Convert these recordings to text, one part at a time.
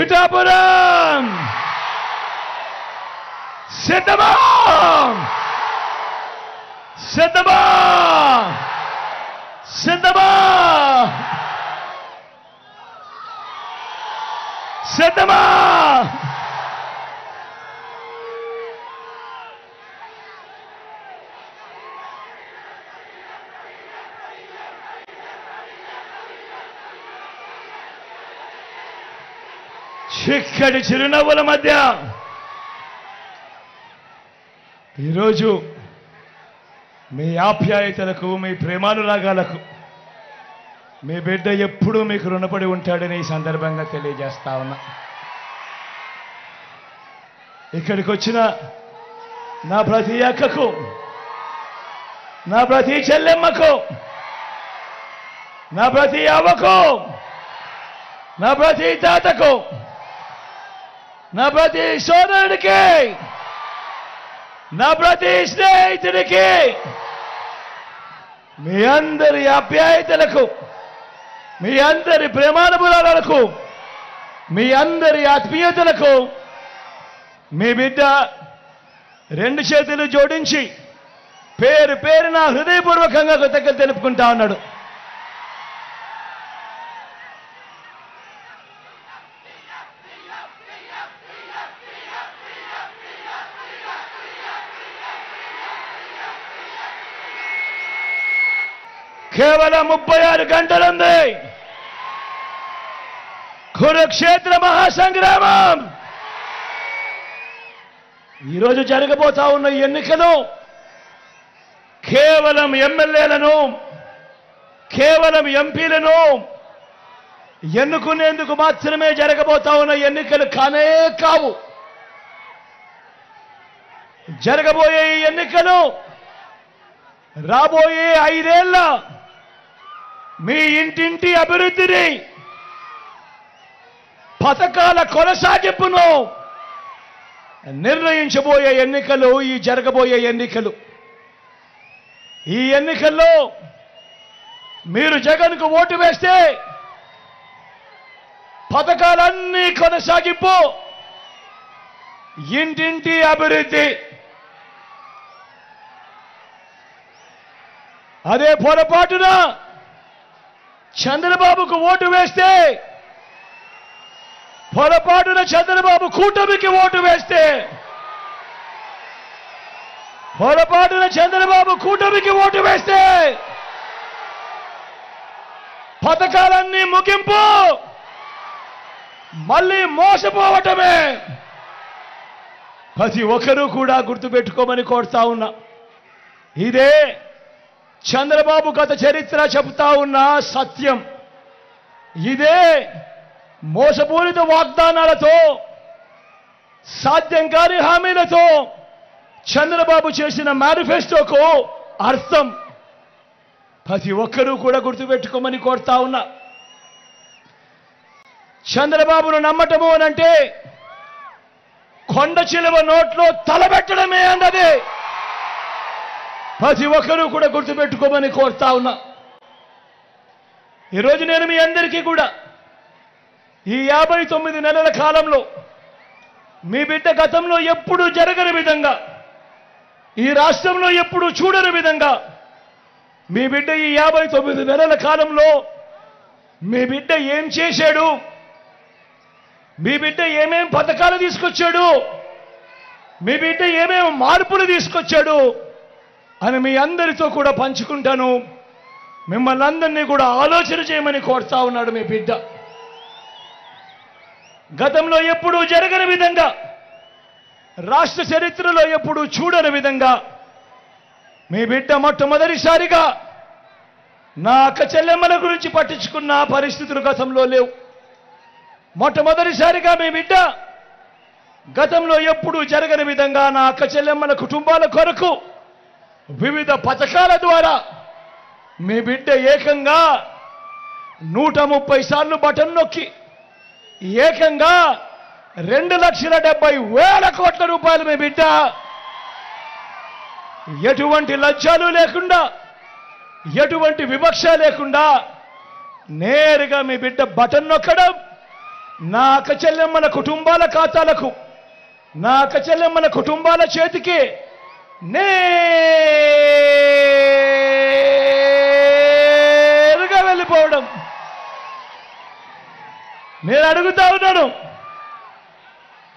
పిఠాపురం సిద్ధమా సిద్ధమా సిద్ధమా సిద్ధమా చిక్కటి చిరునవ్వుల మధ్య ఈరోజు మీ ఆప్యాయతలకు మీ ప్రేమానురాగాలకు మీ బిడ్డ ఎప్పుడూ మీకు రుణపడి ఉంటాడని ఈ సందర్భంగా తెలియజేస్తా ఉన్నా. ఇక్కడికి వచ్చిన నా ప్రతి అక్కకు, నా ప్రతి చెల్లెమ్మకు, నా ప్రతి అవ్వకు, నా ప్రతి తాతకు, నా ప్రతి సోదరుడికి, నా ప్రతి స్నేహితుడికి, మీ అందరి ఆప్యాయతలకు, మీ అందరి ప్రేమానుభవాలకు, మీ అందరి ఆత్మీయతలకు మీ బిడ్డ రెండు చేతులు జోడించి పేరు పేరున హృదయపూర్వకంగా కృతజ్ఞతలు తెలుపుకుంటా ఉన్నాడు. కేవలం 36 గంటలుంది కురుక్షేత్ర మహాసంగ్రామం. ఈరోజు జరగబోతా ఉన్న ఎన్నికలు కేవలం ఎమ్మెల్యేలను, కేవలం ఎంపీలను ఎన్నుకునేందుకు మాత్రమే జరగబోతా ఉన్న ఎన్నికలు కానే కావు. జరగబోయే ఈ ఎన్నికలు రాబోయే 5 ఏళ్ల మీ ఇంటింటి అభివృద్ధిని, పథకాల కొనసాగింపును నిర్ణయించబోయే ఎన్నికలు ఈ జరగబోయే ఎన్నికలు. ఈ ఎన్నికల్లో మీరు జగన్కు ఓటు వేస్తే పథకాలన్నీ కొనసాగింపు, ఇంటింటి అభివృద్ధి. అదే పొరపాటున చంద్రబాబుకు ఓటు వేస్తే, పొరపాటున చంద్రబాబు కూటమికి ఓటు వేస్తే, పొరపాటున చంద్రబాబు కూటమికి ఓటు వేస్తే పథకాలన్నీ ముగింపు, మళ్ళీ మోసపోవటమే. ప్రతి ఒక్కరూ కూడా గుర్తుపెట్టుకోమని కోరుతా ఉన్నా. ఇదే చంద్రబాబు గత చరిత్ర చెబుతా ఉన్న సత్యం. ఇదే మోసపూరిత వాగ్దానాలతో, సాధ్యం కాని హామీలతో చంద్రబాబు చేసిన మేనిఫెస్టోకు అర్థం. ప్రతి ఒక్కరూ కూడా గుర్తుపెట్టుకోమని కోరుతా ఉన్నా. చంద్రబాబును నమ్మటము అనంటే కొండ చిలువ నోట్లో తలబెట్టడమే అన్నది ప్రతి ఒక్కరూ కూడా గుర్తుపెట్టుకోమని కోరుతా ఉన్నా. ఈరోజు నేను మీ అందరికీ కూడా ఈ 59 నెలల కాలంలో మీ బిడ్డ గతంలో ఎప్పుడూ జరగని విధంగా, ఈ రాష్ట్రంలో ఎప్పుడూ చూడని విధంగా మీ బిడ్డ ఈ 59 నెలల కాలంలో మీ బిడ్డ ఏం చేశాడు, మీ బిడ్డ ఏమేం పథకాలు తీసుకొచ్చాడు, మీ బిడ్డ ఏమేం మార్పులు తీసుకొచ్చాడు అని మీ అందరితో కూడా పంచుకుంటాను. మిమ్మల్ని అందరినీ కూడా ఆలోచన చేయమని కోరుతా ఉన్నాడు మీ బిడ్డ. గతంలో ఎప్పుడూ జరగని విధంగా, రాష్ట్ర చరిత్రలో ఎప్పుడూ చూడని విధంగా మీ బిడ్డ మొట్టమొదటిసారిగా నా అక్క చెల్లెమ్మల గురించి పట్టించుకున్న పరిస్థితులు గతంలో లేవు. మొట్టమొదటిసారిగా మీ బిడ్డ గతంలో ఎప్పుడూ జరగని విధంగా నా అక్క చెల్లెమ్మల కుటుంబాల కొరకు వివిధ పథకాల ద్వారా మీ బిడ్డ ఏకంగా 130 సార్లు బటన్ నొక్కి ఏకంగా 2,70,000 కోట్ల రూపాయలు మీ బిడ్డ ఎటువంటి లజ్జాలు లేకుండా, ఎటువంటి వివక్ష లేకుండా నేరుగా మీ బిడ్డ బటన్ నొక్కడం, నా అక్క చెల్లెమ్మల కుటుంబాల ఖాతాలకు, నా అక్క చెల్లెమ్మల కుటుంబాల చేతికి నేరుగా వెళ్ళిపోవడం. నేను అడుగుతా ఉన్నాను,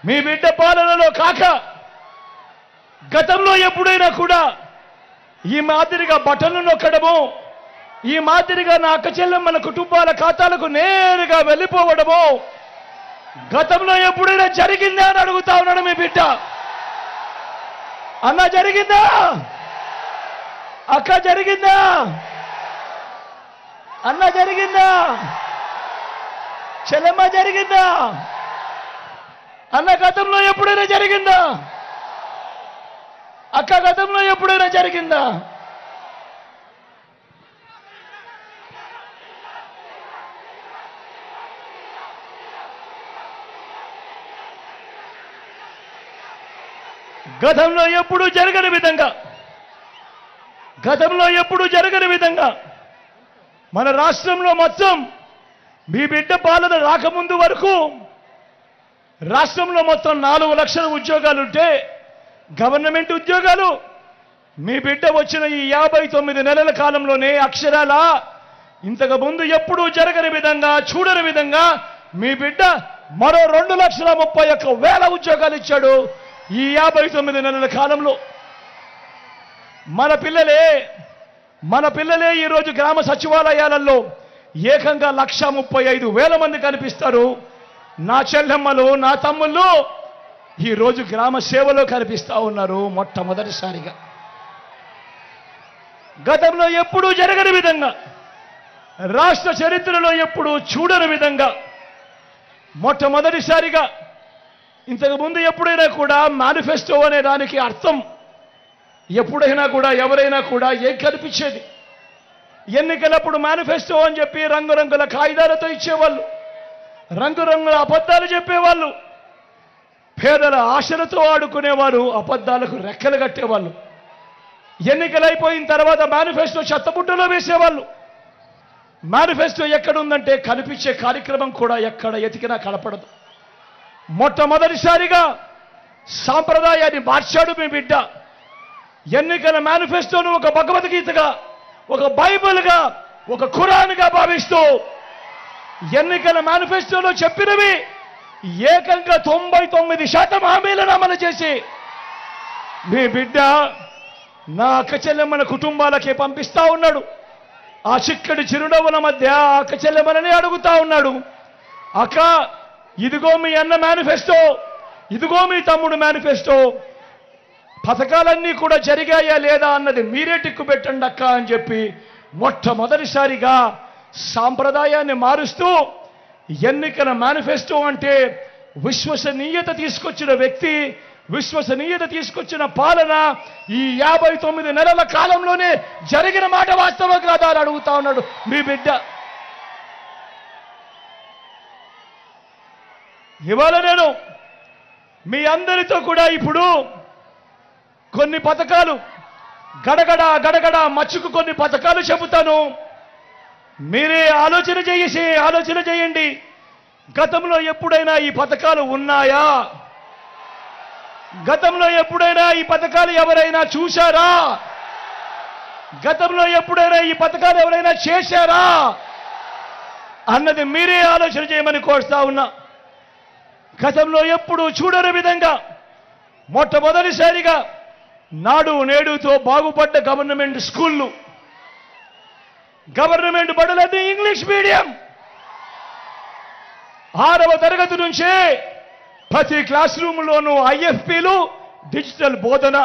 మీ బిడ్డ పాలనలో కాక గతంలో ఎప్పుడైనా కూడా ఈ మాదిరిగా బటన్లు నొక్కడము, ఈ మాదిరిగా నా అక్క చెల్లెమ్మల కుటుంబాల ఖాతాలకు నేరుగా వెళ్ళిపోవడము గతంలో ఎప్పుడైనా జరిగిందా అని అడుగుతా ఉన్నాడు మీ బిడ్డ. అన్న జరిగిందా? అక్క జరిగిందా? అన్న జరిగిందా? చెల్లెమ్మ జరిగిందా? అన్న గతంలో ఎప్పుడైనా జరిగిందా? అక్క గతంలో ఎప్పుడైనా జరిగిందా? గతంలో ఎప్పుడూ జరగని విధంగా, గతంలో ఎప్పుడూ జరగని విధంగా మన రాష్ట్రంలో మొత్తం మీ బిడ్డ పాలన రాకముందు వరకు రాష్ట్రంలో మొత్తం 4 లక్షల ఉద్యోగాలుంటే గవర్నమెంట్ ఉద్యోగాలు మీ బిడ్డ వచ్చిన ఈ 59 నెలల కాలంలోనే అక్షరాల ఇంతకు ముందు ఎప్పుడూ జరగని విధంగా, చూడని విధంగా మీ బిడ్డ మరో 2,31,000 ఉద్యోగాలు ఇచ్చాడు ఈ 59 నెలల కాలంలో. మన పిల్లలే ఈరోజు గ్రామ సచివాలయాలలో ఏకంగా 1,35,000 మంది కనిపిస్తారు. నా చెల్లెమ్మలు, నా తమ్ముళ్ళు ఈరోజు గ్రామ సేవలో కనిపిస్తా ఉన్నారు మొట్టమొదటిసారిగా. గతంలో ఎప్పుడూ జరగని విధంగా, రాష్ట్ర చరిత్రలో ఎప్పుడూ చూడని విధంగా మొట్టమొదటిసారిగా, ఇంతకు ముందు ఎప్పుడైనా కూడా మేనిఫెస్టో అనే దానికి అర్థం ఎప్పుడైనా కూడా ఎవరైనా కూడా ఏం కనిపించేది? ఎన్నికలప్పుడు మేనిఫెస్టో అని చెప్పి రంగురంగుల కాగితాలతో ఇచ్చేవాళ్ళు, రంగురంగుల అబద్ధాలు చెప్పేవాళ్ళు, పేదల ఆశలతో ఆడుకునేవారు, అబద్ధాలకు రెక్కలు కట్టేవాళ్ళు. ఎన్నికలైపోయిన తర్వాత మేనిఫెస్టో చెత్తబుట్టలో వేసేవాళ్ళు. మేనిఫెస్టో ఎక్కడుందంటే కనిపించే కార్యక్రమం కూడా ఎక్కడ ఎతికినా కనపడదు. మొట్టమొదటిసారిగా సాంప్రదాయాన్ని మార్చాడు మీ బిడ్డ. ఎన్నికల మేనిఫెస్టోను ఒక భగవద్గీతగా, ఒక బైబిల్గా, ఒక ఖురాన్గా భావిస్తూ ఎన్నికల మేనిఫెస్టోలో చెప్పినవి ఏకంగా 99% హామీలను అమలు చేసి మీ బిడ్డ నా అక్క చెల్లెమ్మల కుటుంబాలకే పంపిస్తా ఉన్నాడు. ఆ చిక్కడి చిరునవ్వుల మధ్య ఆ అక్క చెల్లెమ్మలని అడుగుతా ఉన్నాడు, అక్క ఇదిగో మీ అన్న మేనిఫెస్టో, ఇదిగో మీ తమ్ముడు మేనిఫెస్టో, పథకాలన్నీ కూడా జరిగాయా లేదా అన్నది మీరే టిక్కు పెట్టండి అక్క అని చెప్పి మొట్టమొదటిసారిగా సాంప్రదాయాన్ని మారుస్తూ ఎన్నికల మేనిఫెస్టో అంటే విశ్వసనీయత తీసుకొచ్చిన వ్యక్తి, విశ్వసనీయత తీసుకొచ్చిన పాలన ఈ 59 నెలల కాలంలోనే జరిగిన మాట వాస్తవం కాదా అని అడుగుతా ఉన్నాడు మీ బిడ్డ. ఇవాళ నేను మీ అందరితో కూడా ఇప్పుడు కొన్ని పథకాలు గడగడ మచ్చుకు కొన్ని పథకాలు చెబుతాను. మీరే ఆలోచన చేయండి. గతంలో ఎప్పుడైనా ఈ పథకాలు ఉన్నాయా? గతంలో ఎప్పుడైనా ఈ పథకాలు ఎవరైనా చూశారా? గతంలో ఎప్పుడైనా ఈ పథకాలు ఎవరైనా చేశారా అన్నది మీరే ఆలోచన చేయమని కోరుతా ఉన్నా. గతంలో ఎప్పుడూ చూడని విధంగా మొట్టమొదటిసారిగా నాడు నేడుతో బాగుపడ్డ గవర్నమెంట్ స్కూళ్ళు, గవర్నమెంట్ బడులన్నీ ఇంగ్లీష్ మీడియం. 6వ తరగతి నుంచే ప్రతి క్లాస్ రూమ్లోనూ ఐఎఫ్పీలు, డిజిటల్ బోధన.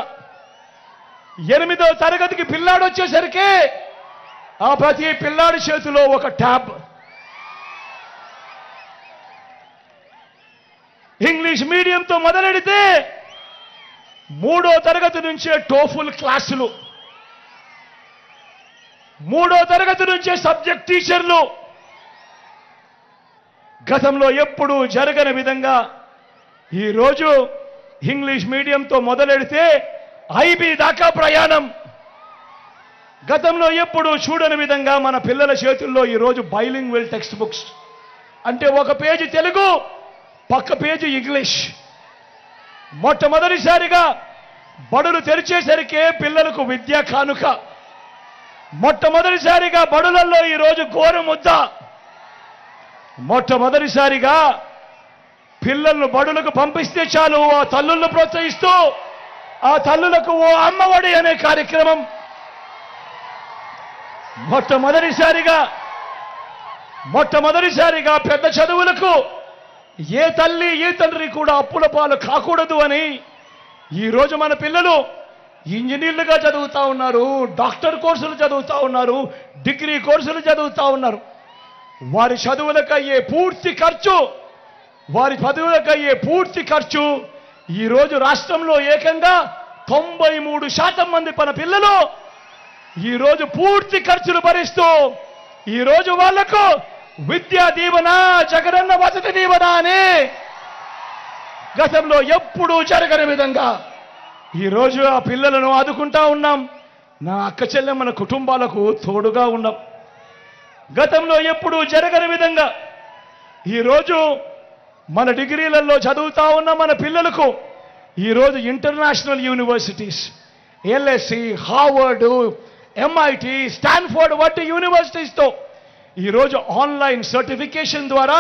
8వ తరగతికి పిల్లాడు వచ్చేసరికి ఆ ప్రతి పిల్లాడి చేతిలో ఒక ట్యాబ్. ఇంగ్లీష్ మీడియంతో మొదలెడితే 3వ తరగతి నుంచే టోఫుల్ క్లాసులు, 3వ తరగతి నుంచే సబ్జెక్ట్ టీచర్లు. గతంలో ఎప్పుడూ జరగని విధంగా ఈరోజు ఇంగ్లీష్ మీడియంతో మొదలెడితే ఐబీ దాకా ప్రయాణం. గతంలో ఎప్పుడూ చూడని విధంగా మన పిల్లల చేతుల్లో ఈరోజు బైలింగ్వల్ టెక్స్ట్ బుక్స్, అంటే ఒక పేజీ తెలుగు, పక్క పేజీ ఇంగ్లీష్. మొట్టమొదటిసారిగా బడులు తెరిచేసరికే పిల్లలకు విద్యా కానుక. మొట్టమొదటిసారిగా బడులలో ఈరోజు గోరుముద్ద. మొట్టమొదటిసారిగా పిల్లలను బడులకు పంపిస్తే చాలు ఆ తల్లులను ప్రోత్సహిస్తూ ఆ తల్లులకు ఓ అమ్మఒడి అనే కార్యక్రమం. మొట్టమొదటిసారిగా పెద్ద చదువులకు ఏ తల్లి ఏ తండ్రి కూడా అప్పుల పాలు కాకూడదు అని ఈరోజు మన పిల్లలు ఇంజనీర్లుగా చదువుతా ఉన్నారు, డాక్టర్ కోర్సులు చదువుతా ఉన్నారు, డిగ్రీ కోర్సులు చదువుతా ఉన్నారు. వారి చదువులకయ్యే పూర్తి ఖర్చు ఈరోజు రాష్ట్రంలో ఏకంగా 93% మంది మన పిల్లలు ఈరోజు పూర్తి ఖర్చులు భరిస్తూ ఈరోజు వాళ్లకు విద్యా దీవెన, జగనన్న వసతి దీవెన అని గతంలో ఎప్పుడూ జరగని విధంగా ఈరోజు ఆ పిల్లలను ఆదుకుంటా ఉన్నాం. నా అక్క చెల్లెమ్మల కుటుంబాలకు తోడుగా ఉన్నాం. గతంలో ఎప్పుడూ జరగని విధంగా ఈరోజు మన డిగ్రీలలో చదువుతా ఉన్న మన పిల్లలకు ఈరోజు international universities, LSC, Harvard, MIT, Stanford వంటి యూనివర్సిటీస్తో ఈరోజు ఆన్లైన్ సర్టిఫికేషన్ ద్వారా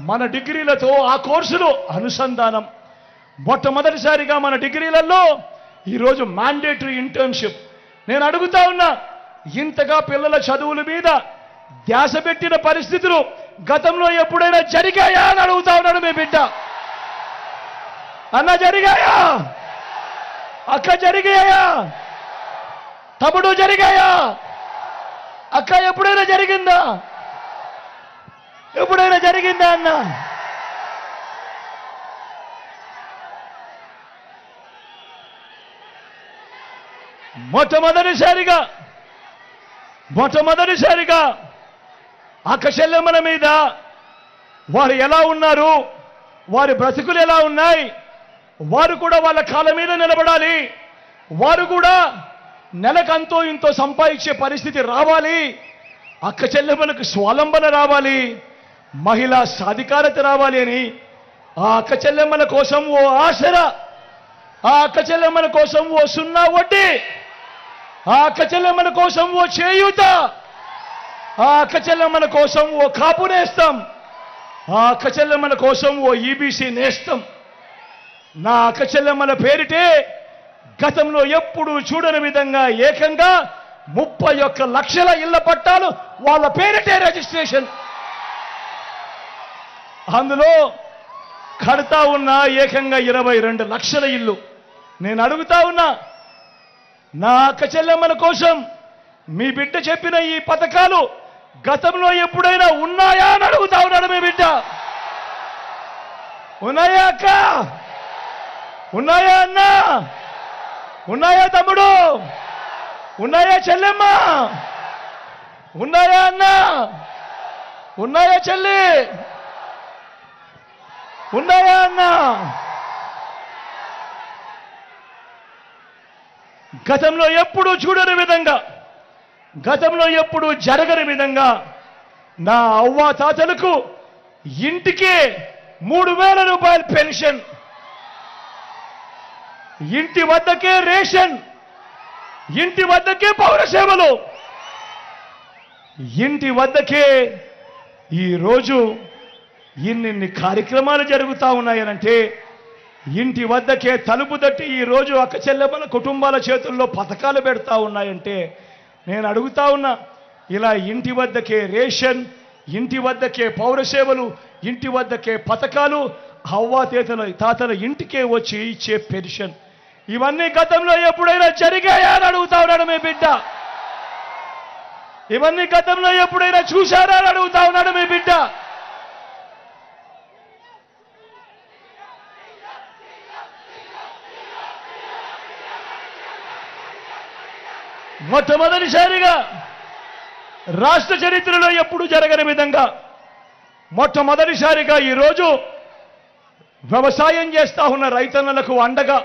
మన డిగ్రీలతో ఆ కోర్సులు అనుసంధానం. మొట్టమొదటిసారిగా మన డిగ్రీలలో ఈరోజు మ్యాండేటరీ ఇంటర్న్షిప్. నేను అడుగుతా ఉన్నా, ఇంతగా పిల్లల చదువుల మీద ధ్యాస పెట్టిన పరిస్థితులు గతంలో ఎప్పుడైనా జరిగాయా అని అడుగుతా ఉన్నాడు మీ బిడ్డ. అన్న జరిగాయా? అక్క జరిగాయా? తమ్ముడు జరిగాయా? అక్క ఎప్పుడైనా జరిగిందా? ఎప్పుడైనా జరిగిందా అన్న? మొట్టమొదటిసారిగా అక్క చెల్లెమ్మల మీద వారు ఎలా ఉన్నారు, వారి బ్రతుకులు ఎలా ఉన్నాయి, వారు కూడా వాళ్ళ కాళ్ళ మీద నిలబడాలి, వారు కూడా నెలకంతో ఇంతో సంపాదించే పరిస్థితి రావాలి, అక్క చెల్లెమ్మలకు స్వాలంబన రావాలి, మహిళా సాధికారత రావాలి అని ఆ అక్క చెల్లెమ్మల కోసం ఓ ఆసరా, ఆ అక్క చెల్లెమ్మల కోసం ఓ సున్నా వడ్డీ, ఆ అక్క చెల్లెమ్మల కోసం ఓ చేయూత, ఆ అక్క చెల్లెమ్మల కోసం ఓ కాపు నేస్తం, ఆ అక్క చెల్లెమ్మల కోసం ఓ ఈబీసీ నేస్తం. నా అక్క చెల్లెమ్మల పేరిటే గతంలో ఎప్పుడూ చూడని విధంగా ఏకంగా 31 లక్షల ఇళ్ల పట్టాలు వాళ్ళ పేరిటే రిజిస్ట్రేషన్. అందులో కడతా ఉన్న ఏకంగా 22 లక్షల ఇల్లు. నేను అడుగుతా ఉన్నా, నా అక్క చెల్లెమ్మల కోసం మీ బిడ్డ చెప్పిన ఈ పథకాలు గతంలో ఎప్పుడైనా ఉన్నాయా అని అడుగుతా ఉన్నాడు మీ బిడ్డ. ఉన్నాయా అక్క? ఉన్నాయా అన్న? ఉన్నాయా తమ్ముడు? ఉన్నాయా చెల్లెమ్మ? ఉన్నాయా అన్న? ఉన్నాయా చెల్లి? ఉన్నాయా అన్న? గతంలో ఎప్పుడూ చూడని విధంగా, గతంలో ఎప్పుడూ జరగని విధంగా నా అవ్వా తాతలకు ఇంటికే 3000 రూపాయల పెన్షన్, ఇంటి వద్దకే రేషన్, ఇంటి వద్దకే పౌర సేవలు, ఇంటి వద్దకే ఈరోజు ఇన్ని కార్యక్రమాలు జరుగుతూ ఉన్నాయనంటే, ఇంటి వద్దకే తలుపు తట్టి ఈరోజు అక్క చెల్లెమ్మల కుటుంబాల చేతుల్లో పథకాలు పెడతా ఉన్నాయంటే నేను అడుగుతా ఉన్నా, ఇలా ఇంటి వద్దకే రేషన్, ఇంటి వద్దకే పౌర సేవలు, ఇంటి వద్దకే పథకాలు, అవ్వా తాతల ఇంటికే వచ్చి ఇచ్చే పెన్షన్, ఇవన్నీ గతంలో ఎప్పుడైనా జరిగాయా అని అడుగుతా ఉన్నాడు మీ బిడ్డ. ఇవన్నీ గతంలో ఎప్పుడైనా చూశారా అని అడుగుతా ఉన్నాడు మీ బిడ్డ. మొట్టమొదటిసారిగా రాష్ట్ర చరిత్రలో ఎప్పుడు జరగని విధంగా మొట్టమొదటిసారిగా ఈరోజు వ్యవసాయం చేస్తా ఉన్న రైతన్నలకు అండగా,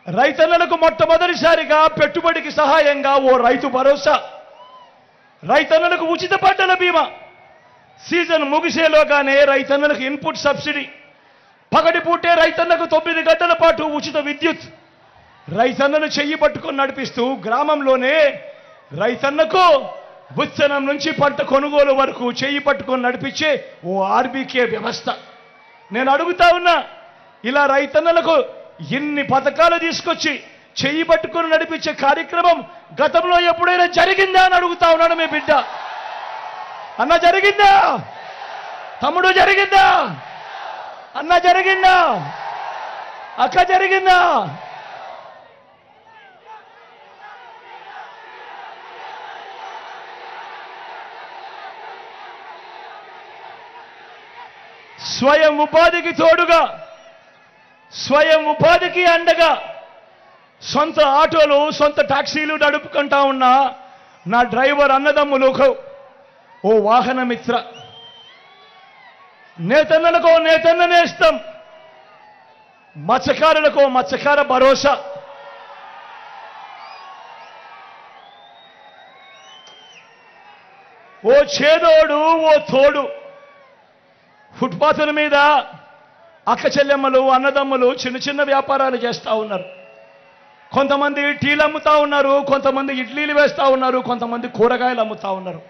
రైతన్నలకు మొట్టమొదటిసారిగా పెట్టుబడికి సహాయంగా ఓ రైతు భరోసా, రైతన్నలకు ఉచిత పంటల బీమా, సీజన్ ముగిసేలోగానే రైతన్నలకు ఇన్పుట్ సబ్సిడీ, పగటిపూటే రైతన్నకు 9 గంటల పాటు ఉచిత విద్యుత్, రైతన్నను చెయ్యి పట్టుకొని నడిపిస్తూ గ్రామంలోనే రైతన్నకు విత్తనం నుంచి పంట కొనుగోలు వరకు చెయ్యి పట్టుకొని నడిపించే ఓ ఆర్బీకే వ్యవస్థ. నేను అడుగుతా ఉన్నా, ఇలా రైతన్నలకు ఇన్ని పథకాలు తీసుకొచ్చి చెయ్యి పట్టుకొని నడిపించే కార్యక్రమం గతంలో ఎప్పుడైనా జరిగిందా అని అడుగుతా ఉన్నాడు మీ బిడ్డ. అన్న జరిగిందా? తమ్ముడు జరిగిందా? అన్న జరిగిందా? అక్క జరిగిందా? స్వయం ఉపాధికి తోడుగా, స్వయం ఉపాధికి అండగా సొంత ఆటోలు, సొంత టాక్సీలు నడుపుకుంటా ఉన్న నా డ్రైవర్ అన్నదమ్ములకు ఓ వాహన మిత్ర, నేతన్నలకు నేతన్న నేస్తం, మత్స్యకారులకు మత్స్యకార భరోసా, ఓ చేదోడు ఓ తోడు. ఫుట్పాత్ల మీద అక్క చెల్లెమ్మలు అన్నదమ్ములు చిన్న చిన్న వ్యాపారాలు చేస్తూ ఉన్నారు. కొంతమంది టీలు అమ్ముతా ఉన్నారు, కొంతమంది ఇడ్లీలు వేస్తూ ఉన్నారు, కొంతమంది కూరగాయలు అమ్ముతా ఉన్నారు.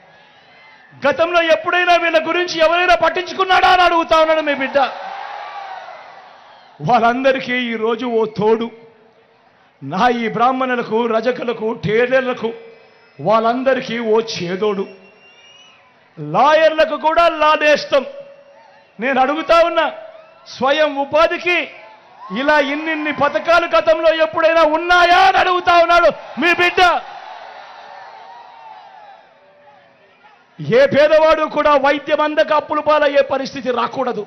గతంలో ఎప్పుడైనా వీళ్ళ గురించి ఎవరైనా పట్టించుకున్నాడా అని అడుగుతా ఉన్నాడు మీ బిడ్డ. వాళ్ళందరికీ ఈరోజు ఓ తోడు. నా ఈ బ్రాహ్మణులకు, రజకులకు, టేలర్లకు వాళ్ళందరికీ ఓ చేదోడు. లాయర్లకు కూడా లా నేస్తం. నేను అడుగుతా ఉన్నా, స్వయం ఉపాధికి ఇలా ఇన్నిన్ని పథకాలు గతంలో ఎప్పుడైనా ఉన్నాయా అని అడుగుతా ఉన్నాడు మీ బిడ్డ. ఏ పేదవాడు కూడా వైద్యం అందక అప్పులు పాలయ్యే పరిస్థితి రాకూడదు.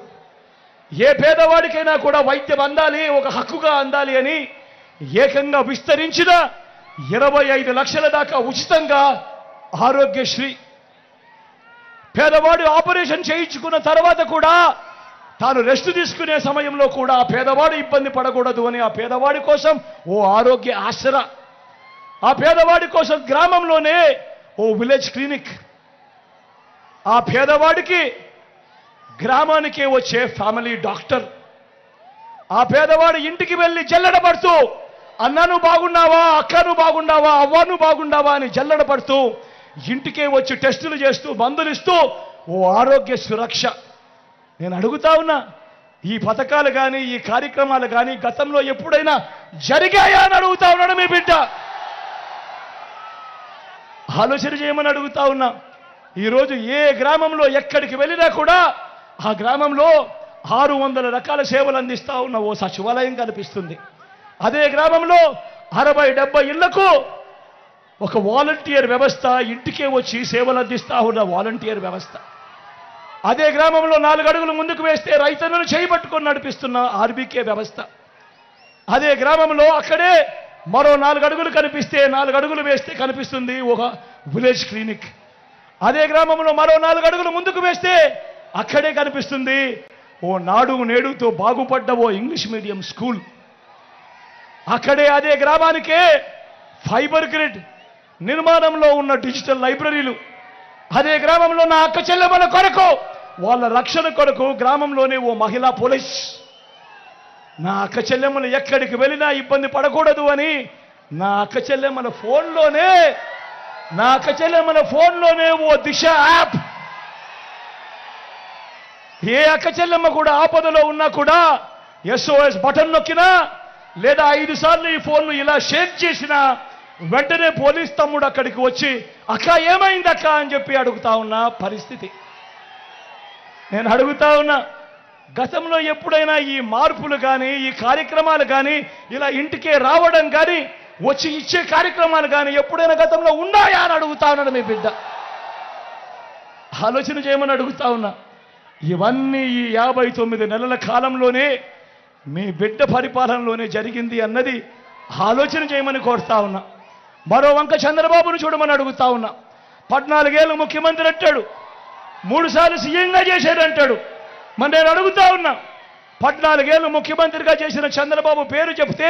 ఏ పేదవాడికైనా కూడా వైద్యం అందాలి, ఒక హక్కుగా అందాలి అని ఏకంగా విస్తరించిన 25 లక్షల దాకా ఉచితంగా ఆరోగ్యశ్రీ. పేదవాడు ఆపరేషన్ చేయించుకున్న తర్వాత కూడా తాను రెస్ట్ తీసుకునే సమయంలో కూడా ఆ పేదవాడు ఇబ్బంది పడకూడదు అని ఆ పేదవాడి కోసం ఓ ఆరోగ్య ఆసరా, ఆ పేదవాడి కోసం గ్రామంలోనే ఓ విలేజ్ క్లినిక్, ఆ పేదవాడికి గ్రామానికే వచ్చే ఫ్యామిలీ డాక్టర్, ఆ పేదవాడి ఇంటికి వెళ్ళి జల్లెడపడుతూ అన్నను బాగున్నావా, అక్కను బాగున్నావా, అవ్వను బాగున్నావా అని జల్లెడపడుతూ ఇంటికే వచ్చి టెస్టులు చేస్తూ మందులు ఇస్తూ ఓ ఆరోగ్య సురక్ష. నేను అడుగుతా ఉన్నా, ఈ పథకాలు కానీ ఈ కార్యక్రమాలు కానీ గతంలో ఎప్పుడైనా జరిగాయా అని అడుగుతా ఉన్నాడు మీ బిడ్డ. ఆలోచన చేయమని అడుగుతా ఉన్నా. ఈరోజు ఏ గ్రామంలో ఎక్కడికి వెళ్ళినా కూడా ఆ గ్రామంలో 600 రకాల సేవలు అందిస్తా ఉన్న ఓ సచివాలయం కనిపిస్తుంది. అదే గ్రామంలో 60-70 ఇళ్లకు ఒక వాలంటీర్ వ్యవస్థ, ఇంటికే వచ్చి సేవలు అందిస్తా ఉన్న వాలంటీర్ వ్యవస్థ. అదే గ్రామంలో 4 అడుగులు ముందుకు వేస్తే రైతన్నను చేయబట్టుకొని నడిపిస్తున్న ఆర్బీకే వ్యవస్థ. అదే గ్రామంలో అక్కడే మరో 4 అడుగులు కనిపిస్తే 4 అడుగులు వేస్తే కనిపిస్తుంది ఒక విలేజ్ క్లినిక్. అదే గ్రామంలో మరో 4 అడుగులు ముందుకు వేస్తే అక్కడే కనిపిస్తుంది ఓ నాడు నేడుతో బాగుపడ్డ ఓ ఇంగ్లీష్ మీడియం స్కూల్. అక్కడే అదే గ్రామానికే ఫైబర్ గ్రిడ్ నిర్మాణంలో ఉన్న డిజిటల్ లైబ్రరీలు. అదే గ్రామంలో నా అక్క చెల్లెమ్మల కొరకు, వాళ్ళ రక్షణ కొరకు గ్రామంలోనే ఓ మహిళా పోలీస్. నా అక్క చెల్లెమ్మలు ఎక్కడికి వెళ్ళినా ఇబ్బంది పడకూడదు అని నా అక్క చెల్లెమ్మల ఫోన్లోనే ఓ దిశ యాప్. ఏ అక్క చెల్లెమ్మ కూడా ఆపదలో ఉన్నా కూడా SOS బటన్ నొక్కినా లేదా 5 సార్లు ఈ ఫోన్ను ఇలా షేక్ చేసినా వెంటనే పోలీస్ తమ్ముడు అక్కడికి వచ్చి అక్క ఏమైంది అక్క అని చెప్పి అడుగుతా ఉన్న పరిస్థితి. నేను అడుగుతా ఉన్నా, గతంలో ఎప్పుడైనా ఈ మార్పులు కానీ ఈ కార్యక్రమాలు కానీ ఇలా ఇంటికే రావడం కానీ వచ్చి ఇచ్చే కార్యక్రమాలు కానీ ఎప్పుడైనా గతంలో ఉన్నాయా అని అడుగుతా ఉన్నాడు మీ బిడ్డ. ఆలోచన చేయమని అడుగుతా ఉన్నా. ఇవన్నీ ఈ 59 నెలల కాలంలోనే మీ బిడ్డ పరిపాలనలోనే జరిగింది అన్నది ఆలోచన చేయమని కోరుతా ఉన్నా. మరో వంక చంద్రబాబును చూడమని అడుగుతా ఉన్నా. 14 ఏళ్ళు ముఖ్యమంత్రి అంటాడు, 3 సార్లు సీఎంగా చేశాడంటాడు. మరి నేను అడుగుతా ఉన్నా, 14 ఏళ్ళు ముఖ్యమంత్రిగా చేసిన చంద్రబాబు పేరు చెప్తే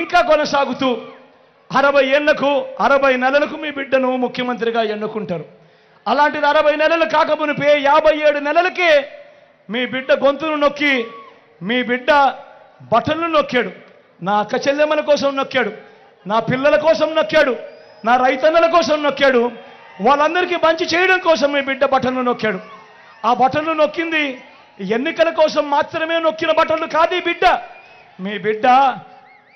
ఇంకా కొనసాగుతూ 60 ఏళ్లకు 60 నెలలకు మీ బిడ్డను ముఖ్యమంత్రిగా ఎన్నుకుంటారు. అలాంటిది 60 నెలలు కాకమునిపే 57 నెలలకే మీ బిడ్డ గొంతును నొక్కి మీ బిడ్డ బటన్లు నొక్కాడు. నా అక్క చెల్లెమ్మల కోసం నొక్కాడు, నా పిల్లల కోసం నొక్కాడు, నా రైతన్నల కోసం నొక్కాడు, వాళ్ళందరికీ మంచి చేయడం కోసం మీ బిడ్డ బటన్లు నొక్కాడు. ఆ బటన్లు నొక్కింది ఎన్నికల కోసం మాత్రమే నొక్కిన బటన్లు కాదు ఈ బిడ్డ. మీ బిడ్డ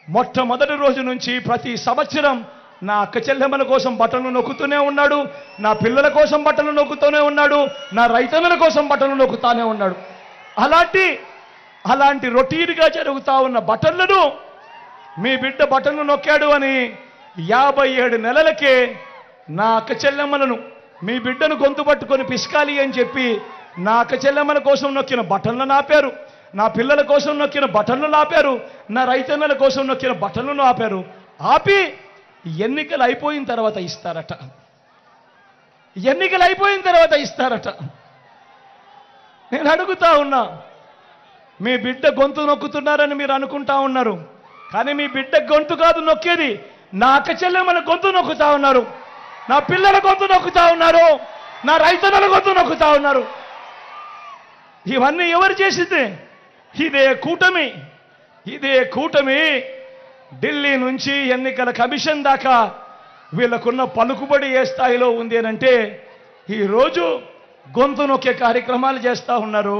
మొట్టమొదటి రోజు నుంచి ప్రతి సంవత్సరం నా అక్క చెల్లెమ్మల కోసం బటన్లు నొక్కుతూనే ఉన్నాడు, నా పిల్లల కోసం బటన్లు నొక్కుతూనే ఉన్నాడు, నా రైతన్నల కోసం బటన్లు నొక్కుతానే ఉన్నాడు. అలాంటి రొటీన్గా జరుగుతూ ఉన్న బటన్లను మీ బిడ్డ బటన్లు నొక్కాడు అని 57 నెలలకే నా అక్క చెల్లెమ్మలను మీ బిడ్డను గొంతు పట్టుకొని పిసకాలి అని చెప్పి నా అక్క చెల్లెమ్మల కోసం నొక్కిన బటన్లను ఆపారు, నా పిల్లల కోసం నొక్కిన బటన్లను ఆపారు, నా రైతన్నల కోసం నొక్కిన బటన్లను ఆపారు. ఆపి ఎన్నికలు అయిపోయిన తర్వాత ఇస్తారట. ఎన్నికలు అయిపోయిన తర్వాత ఇస్తారట. నేను అడుగుతా ఉన్నా, మీ బిడ్డ గొంతు నొక్కుతున్నారని మీరు అనుకుంటా ఉన్నారు, కానీ మీ బిడ్డ గొంతు కాదు నొక్కేది, నా అక్క చెల్లెమ్మల గొంతు నొక్కుతా ఉన్నారు, నా పిల్లల గొంతు నొక్కుతా ఉన్నారు, నా రైతన్నల గొంతు నొక్కుతా ఉన్నారు. ఇవన్నీ ఎవరు చేసింది? ఇదే కూటమి ఢిల్లీ నుంచి ఎన్నికల కమిషన్ దాకా వీళ్ళకున్న పలుకుబడి ఏ స్థాయిలో ఉంది అనంటే ఈరోజు గొంతు నొక్కే కార్యక్రమాలు చేస్తూ ఉన్నారు.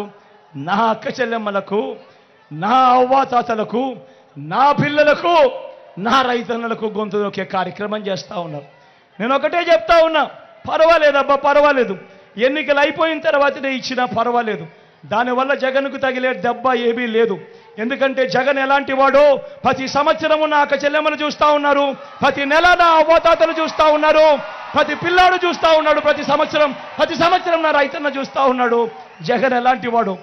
నా అక్క చెల్లెమ్మలకు, నా అవ్వాతాతలకు, నా పిల్లలకు, నా రైతన్నలకు గొంతు నొక్కే కార్యక్రమం చేస్తూ ఉన్నారు. నేను ఒకటే చెప్తా ఉన్నా, పర్వాలేదబ్బా, పర్వాలేదు, ఎన్నికలు అయిపోయిన తర్వాతనే ఇచ్చినా పర్వాలేదు, దానివల్ల జగన్కు తగిలే దెబ్బ ఏమీ లేదు. ఎందుకంటే జగన్ ఎలాంటి వాడో ప్రతి సంవత్సరము నా అక్క చెల్లెమ్మలు చూస్తూ ఉన్నారు, ప్రతి నెల నా అవ్వాతాతలు చూస్తూ ఉన్నారు, ప్రతి పిల్లాడు చూస్తూ ఉన్నాడు, ప్రతి సంవత్సరం నా రైతన్న చూస్తూ ఉన్నాడు. జగన్ ఎలాంటి వాడు?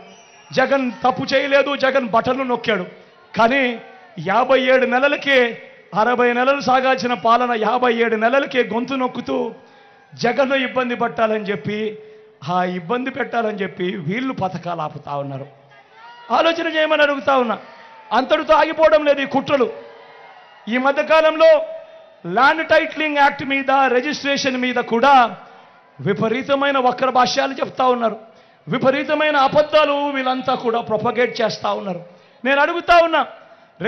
జగన్ తప్పు చేయలేదు, జగన్ బటన్లు నొక్కాడు. కానీ 57 నెలలకే 60 నెలలు సాగాల్సిన పాలన 57 నెలలకే గొంతు నొక్కుతూ జగన్ను ఇబ్బంది పెట్టాలని చెప్పి, ఆ ఇబ్బంది పెట్టాలని చెప్పి వీళ్ళు పథకాలు ఆపుతా ఉన్నారు. ఆలోచన చేయమని అడుగుతా ఉన్నా. అంతటితో ఆగిపోవడం లేదు ఈ కుట్రలు. ఈ మధ్యకాలంలో ల్యాండ్ టైటిలింగ్ యాక్ట్ మీద, రిజిస్ట్రేషన్ మీద కూడా విపరీతమైన వక్ర భాష్యాలు చెప్తా ఉన్నారు, విపరీతమైన అబద్ధాలు వీళ్ళంతా కూడా ప్రొపగేట్ చేస్తూ ఉన్నారు. నేను అడుగుతా ఉన్నా,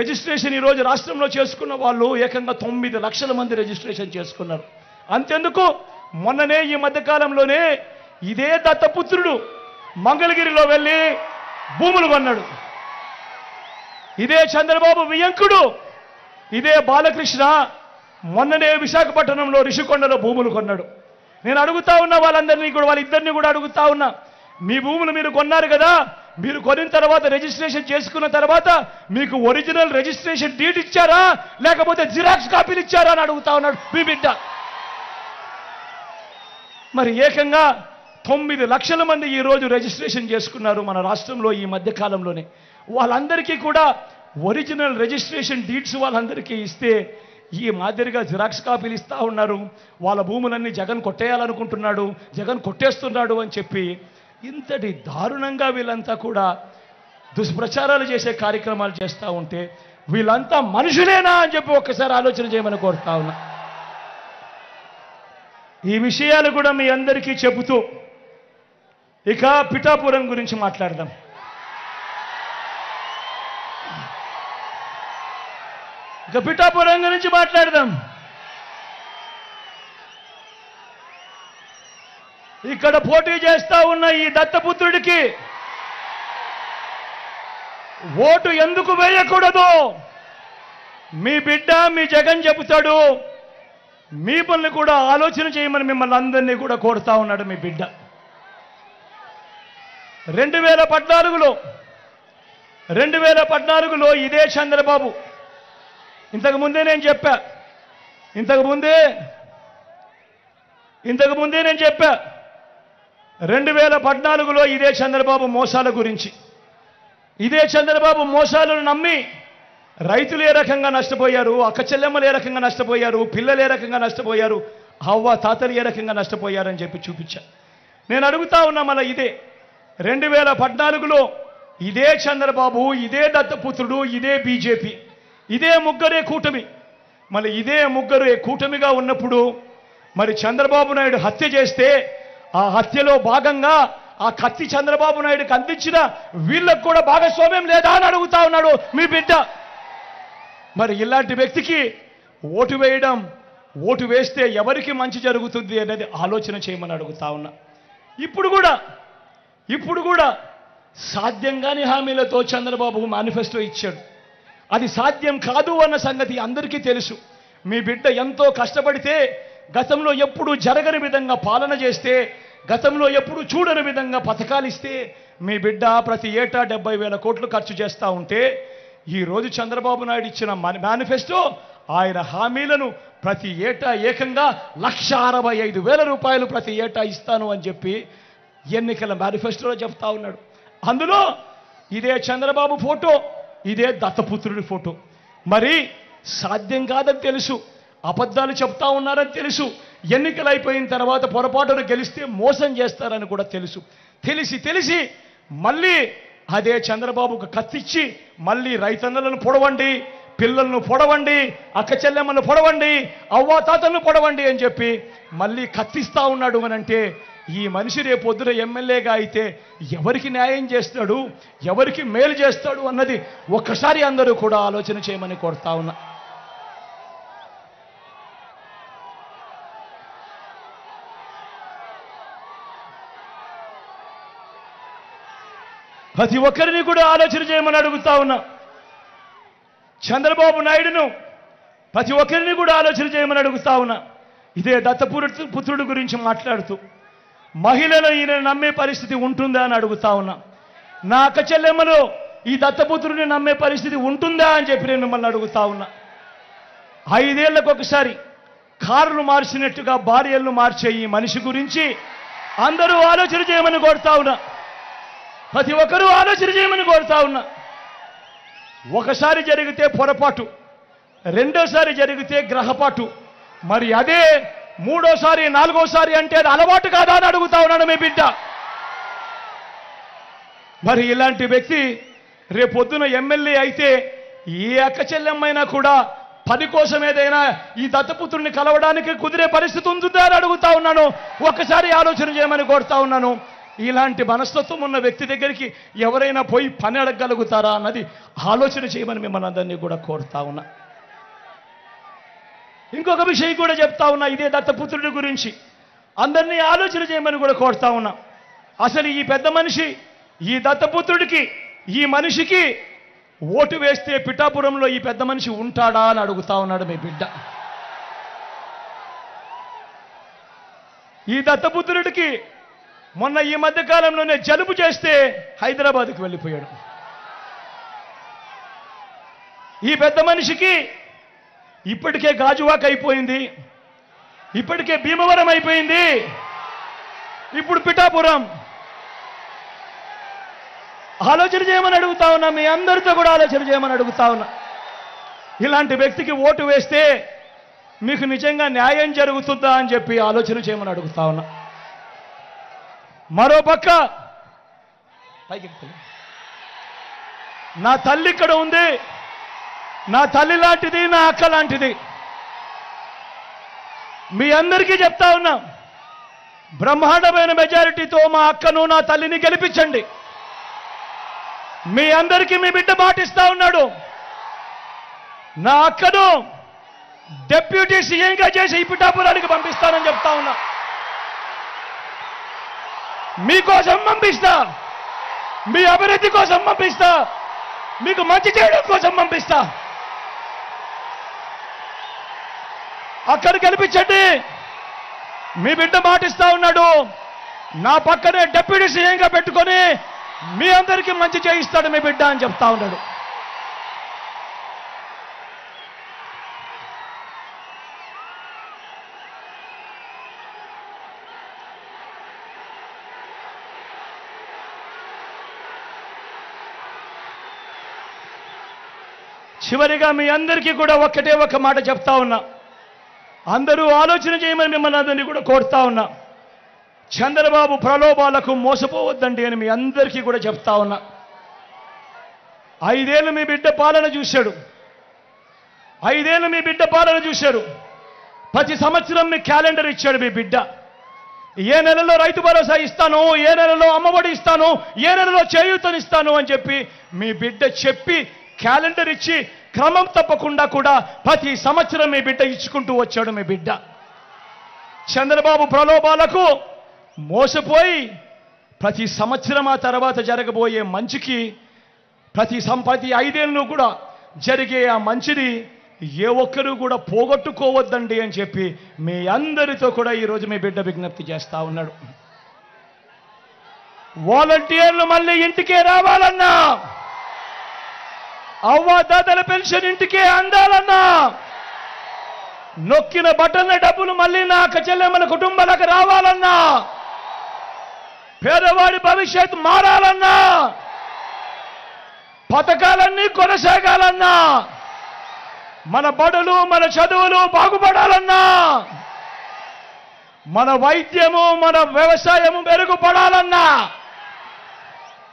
రిజిస్ట్రేషన్ ఈరోజు రాష్ట్రంలో చేసుకున్న వాళ్ళు ఏకంగా 9 లక్షల మంది రిజిస్ట్రేషన్ చేసుకున్నారు. అంతెందుకు, మొన్ననే ఈ మధ్యకాలంలోనే ఇదే దత్తపుత్రుడు మంగళగిరిలో వెళ్ళి భూములు కొన్నాడు. ఇదే చంద్రబాబు వియంకుడు, ఇదే బాలకృష్ణ మొన్ననే విశాఖపట్నంలో రిషికొండలో భూములు కొన్నాడు. నేను అడుగుతా ఉన్నా వాళ్ళిద్దరినీ కూడా అడుగుతా ఉన్నా, మీ భూములు మీరు కొన్నారు కదా, మీరు కొనిన తర్వాత రిజిస్ట్రేషన్ చేసుకున్న తర్వాత మీకు ఒరిజినల్ రిజిస్ట్రేషన్ డీడ్ ఇచ్చారా, లేకపోతే జిరాక్స్ కాపీలు ఇచ్చారా అని అడుగుతా ఉన్నాడు మీ బిడ్డ. మరి ఏకంగా 9 లక్షల మంది ఈరోజు రిజిస్ట్రేషన్ చేసుకున్నారు మన రాష్ట్రంలో ఈ మధ్య కాలంలోనే. వాళ్ళందరికీ కూడా ఒరిజినల్ రిజిస్ట్రేషన్ డీడ్స్ వాళ్ళందరికీ ఇస్తే ఈ మాదిరిగా జిరాక్స్ కాపీలు ఇస్తూ ఉన్నారు. వాళ్ళ భూములన్నీ జగన్ కొట్టేయాలనుకుంటున్నాడు, జగన్ కొట్టేస్తున్నాడు అని చెప్పి ఇంతటి దారుణంగా వీళ్ళంతా కూడా దుష్ప్రచారాలు చేసే కార్యక్రమాలు చేస్తూ ఉంటే వీళ్ళంతా మనుషులేనా అని చెప్పి ఒక్కసారి ఆలోచన చేయమని కోరుతా ఉన్నా. ఈ విషయాలు కూడా మీ అందరికీ చెబుతూ ఇక పిఠాపురం గురించి మాట్లాడదాం. పిఠాపురం గురించి మాట్లాడదాం. ఇక్కడ పోటీ చేస్తా ఉన్న ఈ దత్తపుత్రుడికి ఓటు ఎందుకు వేయకూడదు మీ బిడ్డ, మీ జగన్ చెబుతాడు. మీ పనులు కూడా ఆలోచన చేయమని మిమ్మల్ని అందరినీ కూడా కోరుతా ఉన్నాడు మీ బిడ్డ. 2014లో ఇదే చంద్రబాబు, ఇంతకుముందే నేను చెప్పా 2014లో ఇదే చంద్రబాబు మోసాల గురించి, ఇదే చంద్రబాబు మోసాలను నమ్మి రైతులు ఏ రకంగా నష్టపోయారు, అక్క చెల్లెమ్మలు ఏ రకంగా నష్టపోయారు, పిల్లలు ఏ రకంగా నష్టపోయారు, అవ్వ తాతలు ఏ రకంగా నష్టపోయారని చెప్పి చూపించా. నేను అడుగుతా ఉన్నా, మళ్ళీ ఇదే 2014లో ఇదే చంద్రబాబు, ఇదే దత్తపుత్రుడు, ఇదే బీజేపీ ఇదే ముగ్గురే కూటమి. మరి ఇదే ముగ్గురే కూటమిగా ఉన్నప్పుడు మరి చంద్రబాబు నాయుడు హత్య చేస్తే ఆ హత్యలో భాగంగా ఆ కత్తి చంద్రబాబు నాయుడుకి అందించిన వీళ్ళకు కూడా భాగస్వామ్యం లేదా అని అడుగుతా ఉన్నాడు మీ బిడ్డ. మరి ఇలాంటి వ్యక్తికి ఓటు వేయడం, ఓటు వేస్తే ఎవరికి మంచి జరుగుతుంది అనేది ఆలోచన చేయమని అడుగుతా ఉన్నా. ఇప్పుడు కూడా సాధ్యం కాని హామీలతో చంద్రబాబు మేనిఫెస్టో ఇచ్చాడు. అది సాధ్యం కాదు అన్న సంగతి అందరికీ తెలుసు. మీ బిడ్డ ఎంతో కష్టపడితే, గతంలో ఎప్పుడు జరగని విధంగా పాలన చేస్తే, గతంలో ఎప్పుడు చూడని విధంగా పథకాలు ఇస్తే మీ బిడ్డ ప్రతి ఏటా 70,000 కోట్లు ఖర్చు చేస్తూ ఉంటే, ఈరోజు చంద్రబాబు నాయుడు ఇచ్చిన మేనిఫెస్టో ఆయన హామీలను ప్రతి ఏటా ఏకంగా 1,65,000 రూపాయలు ప్రతి ఏటా ఇస్తాను అని చెప్పి ఎన్నికల మేనిఫెస్టోలో చెప్తా ఉన్నాడు. అందులో ఇదే చంద్రబాబు ఫోటో, ఇదే దత్తపుత్రుడి ఫోటో. మరి సాధ్యం కాదని తెలుసు, అబద్ధాలు చెప్తా ఉన్నారని తెలుసు, ఎన్నికలు అయిపోయిన తర్వాత పొరపాటును గెలిస్తే మోసం చేస్తారని కూడా తెలిసి మళ్ళీ అదే చంద్రబాబుకు కత్తిచ్చి మళ్ళీ రైతన్నలను పొడవండి, పిల్లలను పొడవండి, అక్క చెల్లెమ్మలను పొడవండి, అవ్వాతాతలను పొడవండి అని చెప్పి మళ్ళీ కత్తిస్తా ఉన్నాడు అనంటే ఈ మనిషి రేపొద్దున ఎమ్మెల్యేగా అయితే ఎవరికి న్యాయం చేస్తాడు, ఎవరికి మేలు చేస్తాడు అన్నది ఒక్కసారి అందరూ కూడా ఆలోచన చేయమని కోరుతా ఉన్నా. ప్రతి ఒక్కరిని కూడా ఆలోచన చేయమని అడుగుతా ఉన్నా. చంద్రబాబు నాయుడును ప్రతి ఒక్కరిని కూడా ఆలోచన చేయమని అడుగుతా ఉన్నా. ఇదే దత్తపుత్రుడి గురించి మాట్లాడుతూ మహిళలు ఈయన నమ్మే పరిస్థితి ఉంటుందా అని అడుగుతా ఉన్నా. నా అక్క చెల్లెమ్మలో ఈ దత్తపుత్రుడిని నమ్మే పరిస్థితి ఉంటుందా అని చెప్పి నేను మిమ్మల్ని అడుగుతా ఉన్నా. 5 ఏళ్లకు ఒకసారి కారును మార్చినట్టుగా భార్యలను మార్చే ఈ మనిషి గురించి అందరూ ఆలోచన చేయమని కోరుతా ఉన్నా. ప్రతి ఒక్కరూ ఆలోచన చేయమని కోరుతా ఉన్నా. ఒకసారి జరిగితే పొరపాటు, రెండోసారి జరిగితే గ్రహపాటు, మరి అదే మూడోసారి నాలుగోసారి అంటే అది అలవాటు కాదా అని అడుగుతా ఉన్నాను మీ బిడ్డ. మరి ఇలాంటి వ్యక్తి రేపొద్దున ఎమ్మెల్యే అయితే ఏ అక్క చెల్లెమ్మైనా కూడా పని కోసం ఏదైనా ఈ దత్తపుత్రుడిని కలవడానికి కుదిరే పరిస్థితి ఉంటుందా అని అడుగుతా ఉన్నాను. ఒక్కసారి ఆలోచన చేయమని కోరుతా ఉన్నాను. ఇలాంటి మనస్తత్వం ఉన్న వ్యక్తి దగ్గరికి ఎవరైనా పోయి పని అడగగలుగుతారా అన్నది ఆలోచన చేయమని మిమ్మల్ని అందరినీ కూడా కోరుతా ఉన్నా. ఇంకొక విషయం కూడా చెప్తా ఉన్నా. ఇదే దత్తపుత్రుడి గురించి అందరినీ ఆలోచన చేయమని కూడా కోరుతా ఉన్నా. అసలు ఈ పెద్ద మనిషి, ఈ దత్తపుత్రుడికి, ఈ మనిషికి ఓటు వేస్తే పిఠాపురంలో ఈ పెద్ద మనిషి ఉంటాడా అని అడుగుతా ఉన్నాడు మీ బిడ్డ. ఈ దత్తపుత్రుడికి మొన్న ఈ మధ్య కాలంలోనే జలుబు చేస్తే హైదరాబాద్కి వెళ్ళిపోయాడు. ఈ పెద్ద మనిషికి ఇప్పటికే గాజువాక అయిపోయింది, ఇప్పటికే భీమవరం అయిపోయింది, ఇప్పుడు పిఠాపురం. ఆలోచన చేయమని అడుగుతా ఉన్నా. మీ అందరితో కూడా ఆలోచన చేయమని అడుగుతా ఉన్నా. ఇలాంటి వ్యక్తికి ఓటు వేస్తే మీకు నిజంగా న్యాయం జరుగుతుందా అని చెప్పి ఆలోచన చేయమని అడుగుతా ఉన్నా. మరోపక్క నా తల్లి ఇక్కడ ఉంది, నా తల్లి లాంటిది, నా అక్క లాంటిది. మీ అందరికీ చెప్తా ఉన్నా, బ్రహ్మాండమైన మెజారిటీతో మా అక్కను, నా తల్లిని గెలిపించండి. మీ అందరికీ మీ బిడ్డ మాటిస్తా ఉన్నాడు. నా అక్కను డిప్యూటీ సీఎంగా చేసి ఈ పిఠాపురానికి పంపిస్తానని చెప్తా ఉన్నా. మీకోసం పంపిస్తా, మీ అభివృద్ధి కోసం పంపిస్తా, మీకు మంచి చేయడం కోసం పంపిస్తా. అక్కడ గెలిపించండి. మీ బిడ్డ మాటిస్తా ఉన్నాడు. నా పక్కనే డిప్యూటీ సీఎంగా పెట్టుకొని మీ అందరికీ మంచి చేయిస్తాడు మీ బిడ్డ అని చెప్తా ఉన్నాడు. చివరిగా మీ అందరికీ కూడా ఒక్కటే ఒక్క మాట చెప్తా ఉన్నా. అందరూ ఆలోచన చేయమని మిమ్మల్ని అందరినీ కూడా కోరుతా ఉన్నా. చంద్రబాబు ప్రలోభాలకు మోసపోవద్దండి అని మీ అందరికీ కూడా చెప్తా ఉన్నా. 5 ఏళ్ళు మీ బిడ్డ పాలన చూశాడు. 5 ఏళ్ళు మీ బిడ్డ పాలన చూశారు. ప్రతి సంవత్సరం మీ క్యాలెండర్ ఇచ్చాడు మీ బిడ్డ. ఏ నెలలో రైతు భరోసా ఇస్తాను, ఏ నెలలో అమ్మఒడి ఇస్తాను, ఏ నెలలో చేయూతనిస్తాను అని చెప్పి మీ బిడ్డ చెప్పి క్యాలెండర్ ఇచ్చి క్రమం తప్పకుండా కూడా ప్రతి సంవత్సరం మీ బిడ్డ ఇచ్చుకుంటూ వచ్చాడు మీ బిడ్డ. చంద్రబాబు ప్రలోభాలకు మోసపోయి ప్రతి సంవత్సరం ఆ తర్వాత జరగబోయే మంచికి ప్రతి 5 ఏళ్ళు కూడా జరిగే ఆ మంచిని ఏ ఒక్కరూ కూడా పోగొట్టుకోవద్దండి అని చెప్పి మీ అందరితో కూడా ఈరోజు మీ బిడ్డ విజ్ఞప్తి చేస్తా ఉన్నాడు. వాలంటీర్లు మళ్ళీ ఇంటికే రావాలన్నా, అవ్వాతాతల పెన్షన్ ఇంటికే అందాలన్నా, నొక్కిన బటన్ల డబ్బులు మళ్ళీ నా చెల్లెమ్మల కుటుంబాలకు రావాలన్నా, పేదవాడి భవిష్యత్తు మారాలన్నా, పథకాలన్నీ కొనసాగాలన్నా, మన బడులు మన చదువులు బాగుపడాలన్నా, మన వైద్యము మన వ్యవసాయము మెరుగుపడాలన్నా,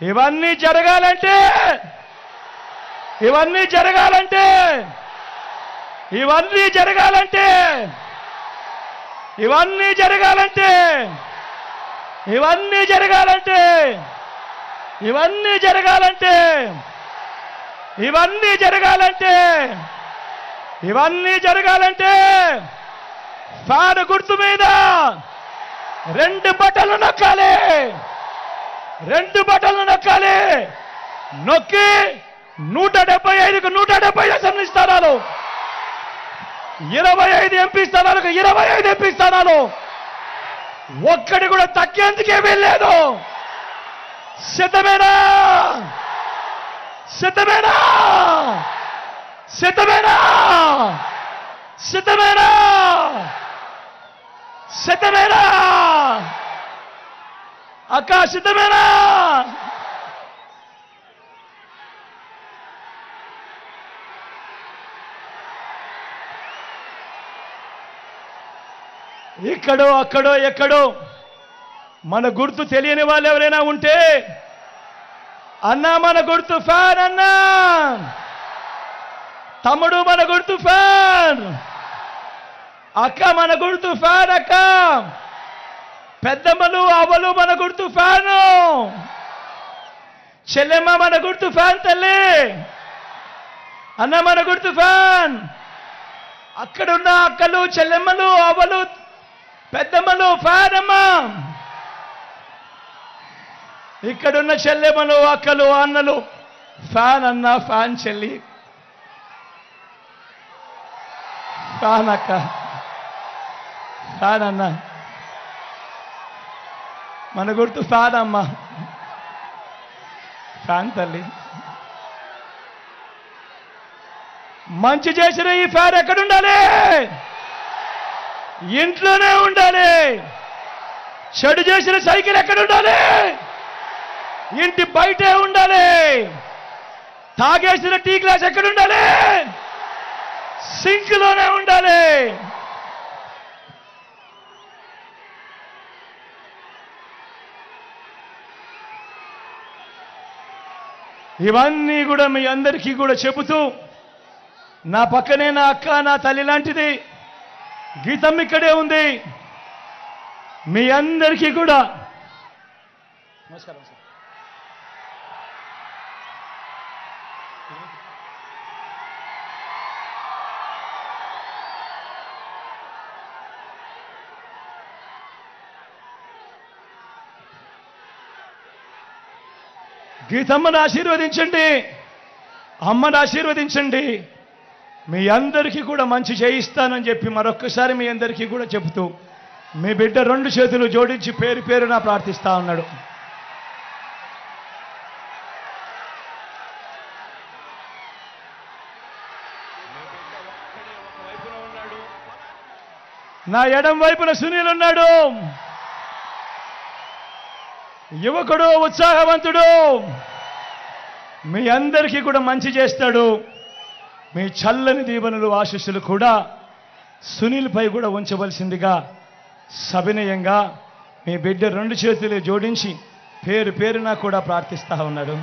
ఇవన్నీ జరగాలంటే ఇవన్నీ జరగాలంటే ఇవన్నీ జరగాలంటే ఇవన్నీ జరగాలంటే ఇవన్నీ జరగాలంటే ఇవన్నీ జరగాలంటే ఇవన్నీ జరగాలంటే ఇవన్నీ జరగాలంటే ఫ్యాన్ గుర్తు మీద 2 బటన్లు నొక్కాలి. 2 బటన్లు నొక్కాలి. నొక్కి 175కు 175 అసెంబ్లీ స్థానాలు, 25 ఎంపీ స్థానాలకు 25 ఎంపీ స్థానాలు, ఒక్కటి కూడా తగ్గేందుకే వీల్లేదు. సిద్ధమేనా? సిద్ధమేనా? సిద్ధమేనా? సిద్ధమేనా? సిద్ధమేనా? అక్క సిద్ధమేనా? ఇక్కడో అక్కడో ఎక్కడో మన గుర్తు తెలియని వాళ్ళు ఎవరైనా ఉంటే, అన్నా మన గుర్తు ఫ్యాన్, అన్నా తమ్ముడు మన గుర్తు ఫ్యాన్, అక్క మన గుర్తు ఫ్యాన్, అక్క పెద్దమ్మలు అవ్వలు మన గుర్తు ఫ్యాను, చెల్లెమ్మ మన గుర్తు ఫ్యాన్, తల్లి అన్న మన గుర్తు ఫ్యాన్. అక్కడున్న అక్కలు చెల్లెమ్మలు అవ్వలు పెద్దమ్మలు ఫ్యాన్ అమ్మా. ఇక్కడున్న చెల్లెమ్మలు అక్కలు అన్నలు ఫ్యాన్ అన్న, ఫ్యాన్ చెల్లి, ఫ్యాన్ అక్క, ఫ్యాన్ అన్న, మన గుర్తు ఫ్యాన్ అమ్మ, ఫ్యాన్ తల్లి. మంచి చేసిన ఈ ఫ్యాన్ ఎక్కడుండాలి? ఇంట్లోనే ఉండాలి. చెడు చేసిన సైకిల్ ఎక్కడుండాలి? ఇంటి బయటే ఉండాలి. తాగేసిన టీ గ్లాస్ ఎక్కడుండాలి? సింక్లోనే ఉండాలి. ఇవన్నీ కూడా మీ అందరికీ కూడా చెబుతూ, నా పక్కనే నా అక్క నా తల్లి లాంటిది గీతం ఇక్కడే ఉంది. మీ అందరికీ కూడా నమస్కారం సార్. గీతమ్మను ఆశీర్వదించండి, అమ్మను ఆశీర్వదించండి. మీ అందరికీ కూడా మంచి చేయిస్తానని చెప్పి మరొక్కసారి మీ అందరికీ కూడా చెబుతూ, మీ బిడ్డ 2 చేతులు జోడించి పేరు పేరున ప్రార్థిస్తా ఉన్నాడు. నా ఎడం వైపున సునీల్ ఉన్నాడు, యువకుడు, ఉత్సాహవంతుడు. మీ అందరికీ కూడా మంచి చేస్తాడు. మీ చల్లని దీవెనలు ఆశీస్సులు కూడా సునీల్ పై కూడా ఉంచవలసిందిగా సవినయంగా మీ బిడ్డ 2 చేతులు జోడించి పేరు పేరున కూడా ప్రార్థిస్తా ఉన్నాడు.